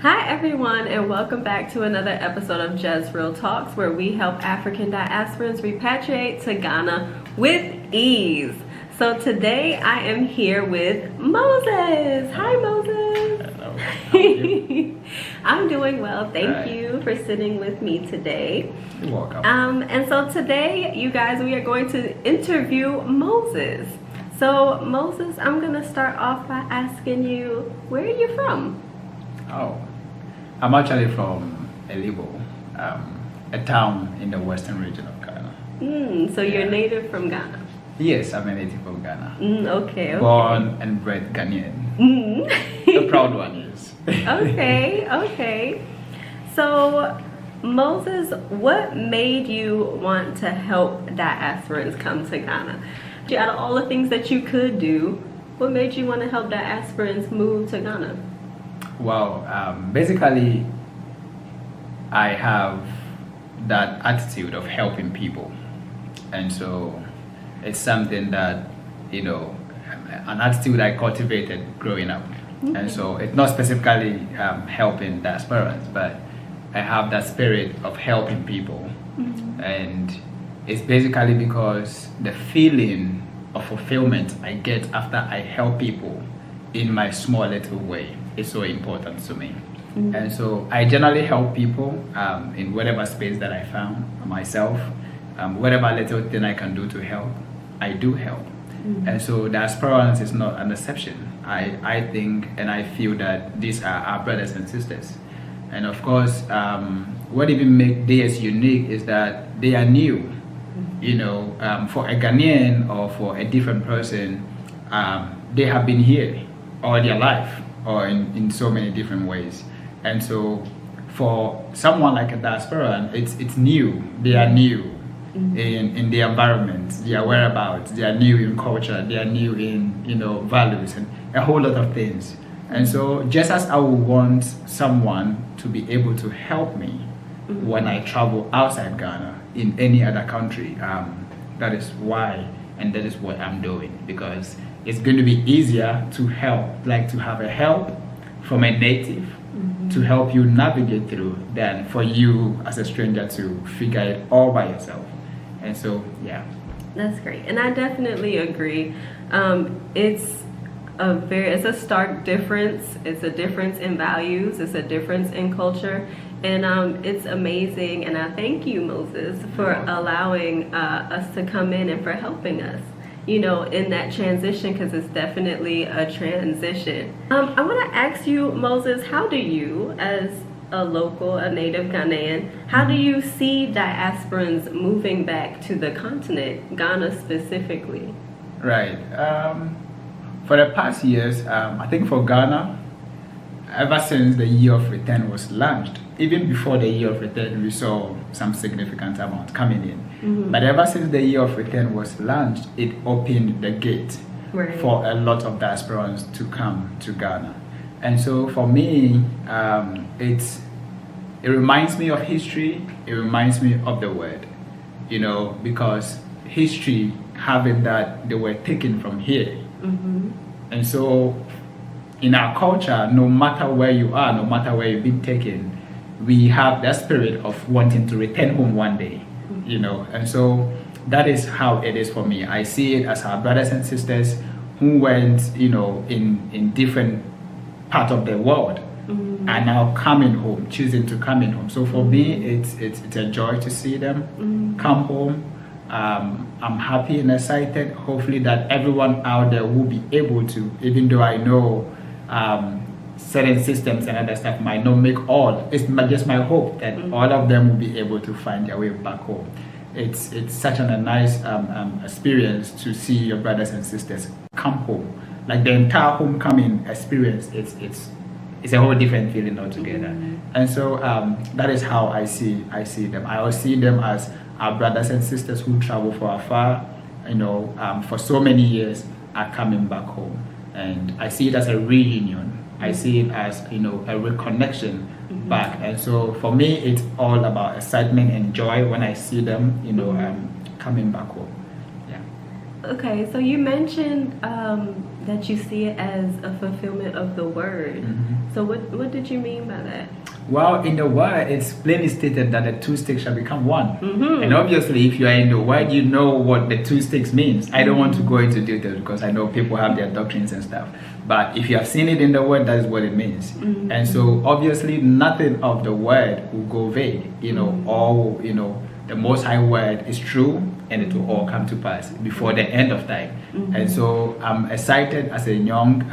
Hi everyone, and welcome back to another episode of Jezreel Talks, where we help African diasporans repatriate to Ghana with ease. So today I am here with Moses. Hi Moses. Hello. How are you? I'm doing well. Thank you for sitting with me today. You're welcome. And so today, you guys, we are going to interview Moses. So Moses, I'm gonna start off by asking you, where are you from? Oh, I'm actually from Elibo, a town in the western region of Ghana. So you're native from Ghana? Yes, I'm a native from Ghana. Okay. Born and bred Ghanaian. The proud one is. Okay. So, Moses, what made you want to help diasporans come to Ghana? Out of all the things that you could do, what made you want to help diasporans move to Ghana? Well, basically, I have that attitude of helping people. And so it's something that, an attitude I cultivated growing up. Okay. And so it's not specifically helping diasporans, but I have that spirit of helping people. And it's basically because the feeling of fulfillment I get after I help people in my small little way is so important to me. And so I generally help people in whatever space that I found myself, whatever little thing I can do to help, I do help. And so diasporans is not an exception. I think and I feel that these are our brothers and sisters. And of course, what even makes theirs unique is that they are new. For a Ghanaian or for a different person, they have been here all their life or in so many different ways. And so for someone like a diasporan, it's new. They are new in the environment, their whereabouts, they are new in culture, they are new in values and a whole lot of things. And so just as I would want someone to be able to help me when I travel outside Ghana in any other country, that is why and that is what I'm doing, because it's going to be easier to help, like to have a help from a native to help you navigate through than for you as a stranger to figure it all by yourself. And so, yeah. That's great. And I definitely agree. It's a stark difference. It's a difference in values. It's a difference in culture. And it's amazing. And I thank you, Moses, for allowing us to come in and for helping us, in that transition, because it's definitely a transition. I want to ask you, Moses, how do you, as a local, a native Ghanaian, how do you see diasporans moving back to the continent, Ghana specifically? Right. For the past years, I think for Ghana, ever since the year of return was launched, even before the year of return, we saw some significant amount coming in. But ever since the year of return was launched, it opened the gate for a lot of diasporans to come to Ghana. And so for me, it reminds me of history. It reminds me of the word, because history having that they were taken from here. And so in our culture, no matter where you are, no matter where you've been taken, we have that spirit of wanting to return home one day, and so that is how it is for me. I see it as our brothers and sisters who went, in different parts of the world are now coming home, choosing to come in home. So for me, it's a joy to see them come home. I'm happy and excited. Hopefully that everyone out there will be able to, even though I know certain systems and other stuff might not make all. It's just my hope that all of them will be able to find their way back home. It's such a nice experience to see your brothers and sisters come home. Like the entire homecoming experience, it's a whole different feeling altogether. And so that is how I see them. I always see them as our brothers and sisters who travel for afar, for so many years are coming back home. And I see it as a reunion. I see it as, a reconnection back. And so for me, it's all about excitement and joy when I see them, coming back home. Yeah. Okay, so you mentioned that you see it as a fulfillment of the word. So what did you mean by that? Well, in the word, it's plainly stated that the two sticks shall become one. And obviously, if you are in the word, you know what the two sticks means. I don't want to go into details because I know people have their doctrines and stuff. But if you have seen it in the word, that is what it means. And so obviously, nothing of the word will go vague. All, the Most High word is true, and it will all come to pass before the end of time. And so I'm excited as a young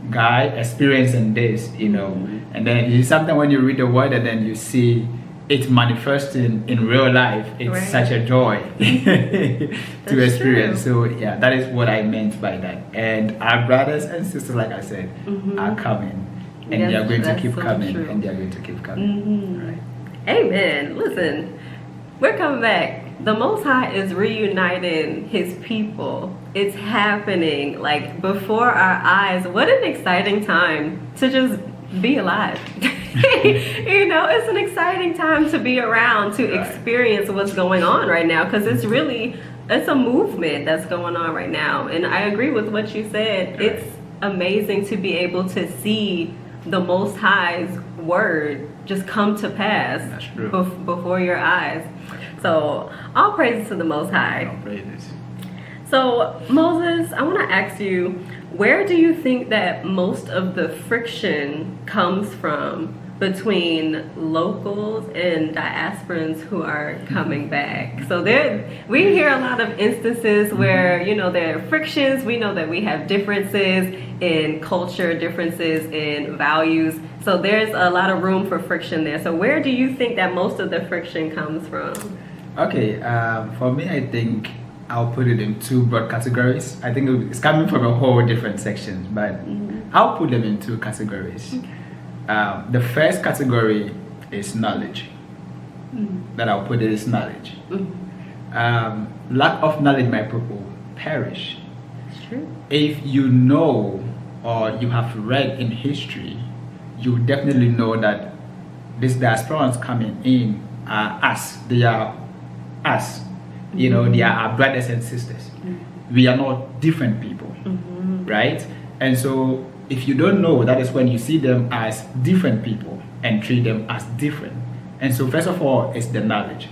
guy experiencing this, and then it's something when you read the word and then you see it manifesting in real life. It's such a joy to experience. True. So yeah, that is what I meant by that. And our brothers and sisters, like I said, are coming, and they are going to keep coming, and they are going to keep coming. Right. Amen. Listen, we're coming back. The Most High is reuniting His people. It's happening like before our eyes. What an exciting time to just be alive. It's an exciting time to be around, to experience what's going on right now, because it's a movement that's going on right now. And I agree with what you said. It's amazing to be able to see the Most High's word just come to pass before your eyes. So all praises to the Most High. All praises. So Moses, I want to ask you, where do you think that most of the friction comes from between locals and diasporans who are coming back? So we hear a lot of instances where, there are frictions. We know that we have differences in culture, differences in values. So there's a lot of room for friction there. So where do you think that most of the friction comes from? Okay, for me, I think I'll put it in two broad categories. I think it's coming from a whole different sections, but I'll put them in two categories. The first category is knowledge. That I'll put it is knowledge. Lack of knowledge, my people, perish. That's true. If you know or you have read in history, you definitely know that these diasporans coming in are us. They are us. They are our brothers and sisters. We are not different people, right? And so if you don't know, that is when you see them as different people and treat them as different. And so first of all, it's the knowledge.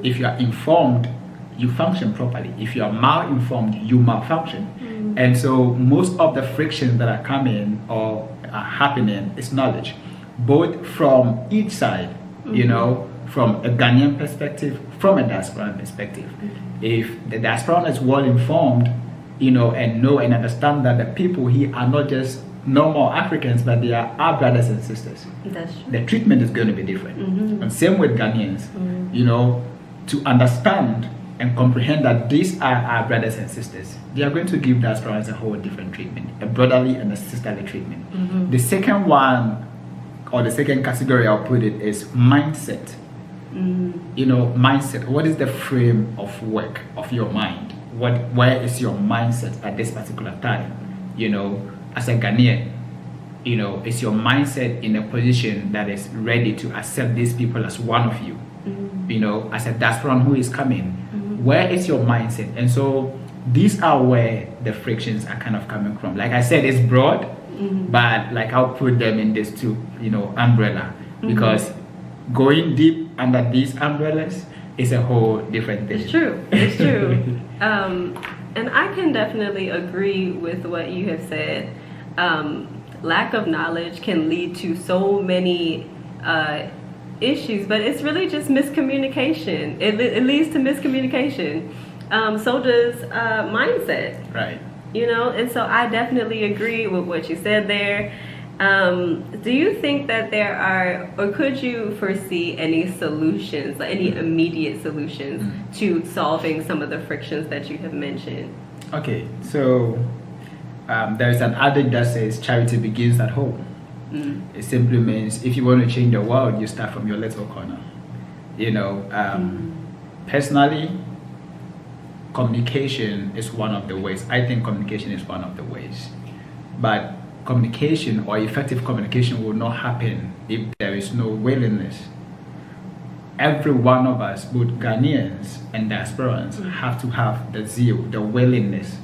If you are informed, you function properly. If you are mal-informed, you malfunction. And so most of the frictions that are coming or are happening is knowledge, both from each side, from a Ghanaian perspective, from a diasporan perspective. If the diasporan is well informed, and know and understand that the people here are not just normal Africans, but they are our brothers and sisters. That's true. The treatment is going to be different. And same with Ghanaians, to understand and comprehend that these are our brothers and sisters, they are going to give diasporans a whole different treatment, a brotherly and a sisterly treatment. The second one, or the second category I'll put it, is mindset. Mindset. What is the frame of work of your mind? Where is your mindset at this particular time? As a Ghanaian, is your mindset in a position that is ready to accept these people as one of you? As a diasporan who is coming, where is your mindset? And so these are where the frictions are kind of coming from. Like I said, it's broad, but like I'll put them in this two, umbrella, because going deep under these umbrellas is a whole different thing. It's true. And I can definitely agree with what you have said. Lack of knowledge can lead to so many issues, but it's really just miscommunication. It leads to miscommunication. So does mindset. Right. And so I definitely agree with what you said there. Do you think that there are, or could you foresee any solutions, any immediate solutions to solving some of the frictions that you have mentioned? Okay, so there's an adage that says charity begins at home. It simply means if you want to change the world, you start from your little corner. Personally, communication is one of the ways. I think communication is one of the ways. But communication or effective communication will not happen if there is no willingness. Every one of us, both Ghanaians and diasporans, have to have the zeal, the willingness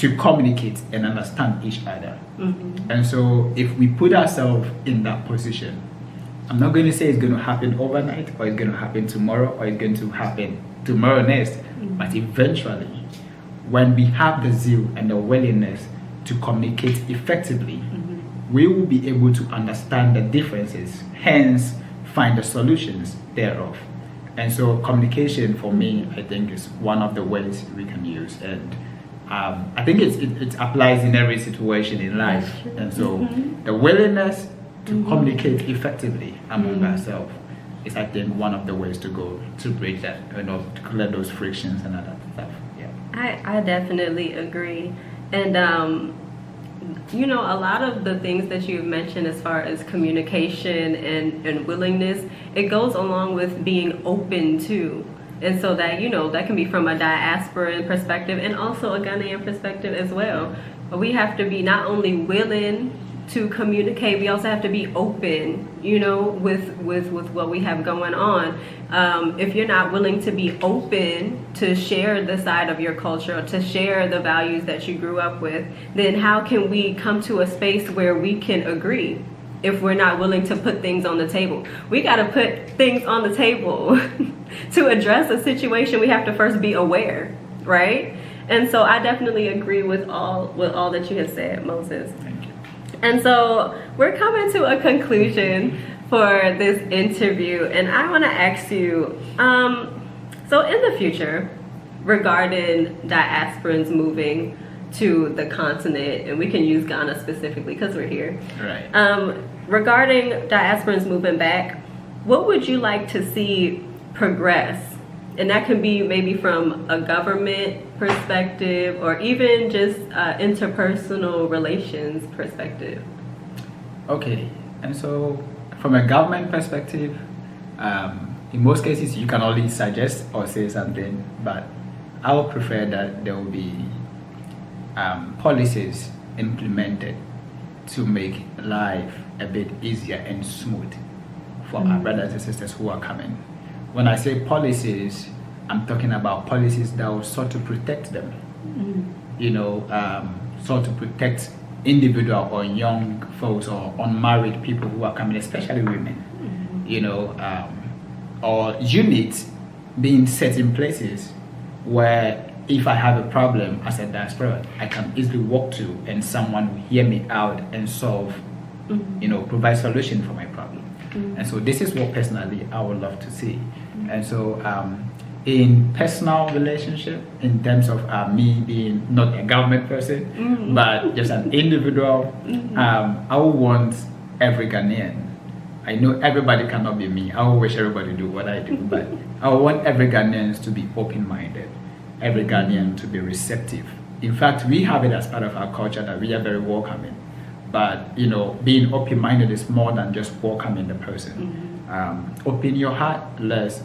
to communicate and understand each other. Mm-hmm. And so if we put ourselves in that position, I'm not going to say it's going to happen overnight, or it's going to happen tomorrow, or it's going to happen tomorrow next, Mm-hmm. but eventually, when we have the zeal and the willingness to communicate effectively, Mm-hmm. we will be able to understand the differences, hence find the solutions thereof. And so communication for me, I think, is one of the ways we can use. And I think it applies in every situation in life. And so Mm-hmm. the willingness to Mm-hmm. communicate effectively among Mm-hmm. ourselves is, I think, one of the ways to go to bridge that, to clear those frictions and other stuff. Yeah. I definitely agree. And, a lot of the things that you've mentioned as far as communication and willingness, it goes along with being open to. And so that, that can be from a diasporan perspective and also a Ghanaian perspective as well. But we have to be not only willing to communicate, we also have to be open, with what we have going on. If you're not willing to be open to share the side of your culture, or to share the values that you grew up with, then how can we come to a space where we can agree if we're not willing to put things on the table? We got to put things on the table. To address a situation, we have to first be aware, right? And so I definitely agree with all that you have said, Moses. Thank you. And so we're coming to a conclusion for this interview, and I want to ask you, so in the future, regarding diasporans moving to the continent, and we can use Ghana specifically because we're here. Right. Regarding diasporans moving back, what would you like to see progress? And that can be maybe from a government perspective, or even just interpersonal relations perspective. Okay, and so from a government perspective, in most cases you can only suggest or say something, but I would prefer that there will be policies implemented to make life a bit easier and smooth for our brothers and sisters who are coming. When I say policies, I'm talking about policies that will sort to protect them. Sort to protect individual or young folks or unmarried people who are coming, especially women. Or units being set in places where if I have a problem as a diaspora, I can easily walk to and someone will hear me out and solve, provide solution for my problem. And so this is what personally I would love to see. And so in personal relationship, in terms of me being not a government person, but just an individual, I would want every Ghanaian. I know everybody cannot be me. I would wish everybody do what I do, but I would want every Ghanaian to be open-minded, every Ghanaian to be receptive. In fact, we have it as part of our culture that we are very welcoming. But being open-minded is more than just welcoming the person. Open your heart. Let's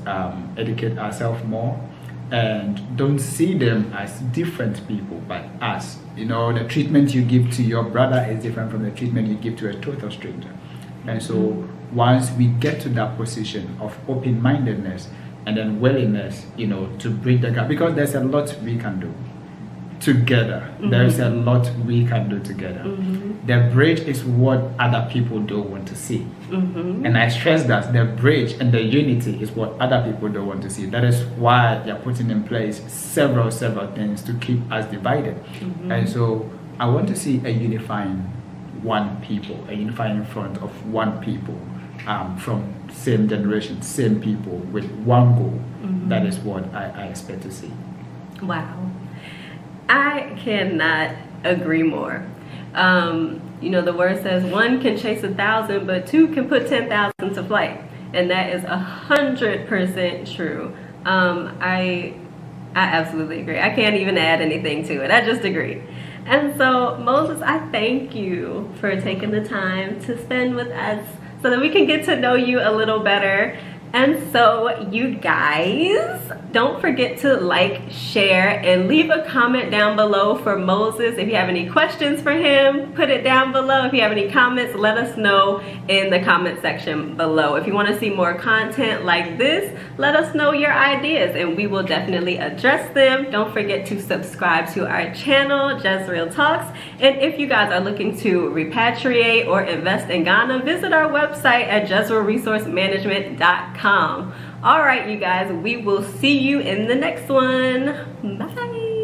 educate ourselves more, and don't see them as different people, but us. The treatment you give to your brother is different from the treatment you give to a total stranger. And so once we get to that position of open-mindedness and then willingness, to bridge the gap, because there's a lot we can do together. There's a lot we can do together. The bridge is what other people don't want to see. And I stress that the bridge and the unity is what other people don't want to see. That is why they're putting in place several things to keep us divided. And so I want to see a unifying one people, a unifying front of one people, from same generation, same people with one goal. That is what I expect to see. Wow. I cannot agree more. The word says one can chase 1,000, but two can put 10,000 to flight. And that is 100% true. I absolutely agree. I can't even add anything to it. I just agree. And so, Moses, I thank you for taking the time to spend with us so that we can get to know you a little better. And so you guys, don't forget to like, share, and leave a comment down below for Moses. If you have any questions for him, put it down below. If you have any comments, let us know in the comment section below. If you want to see more content like this, let us know your ideas and we will definitely address them. Don't forget to subscribe to our channel, Jezreel Talks. And if you guys are looking to repatriate or invest in Ghana, visit our website at jezreelresourcemanagement.com. All right, you guys, we will see you in the next one. Bye.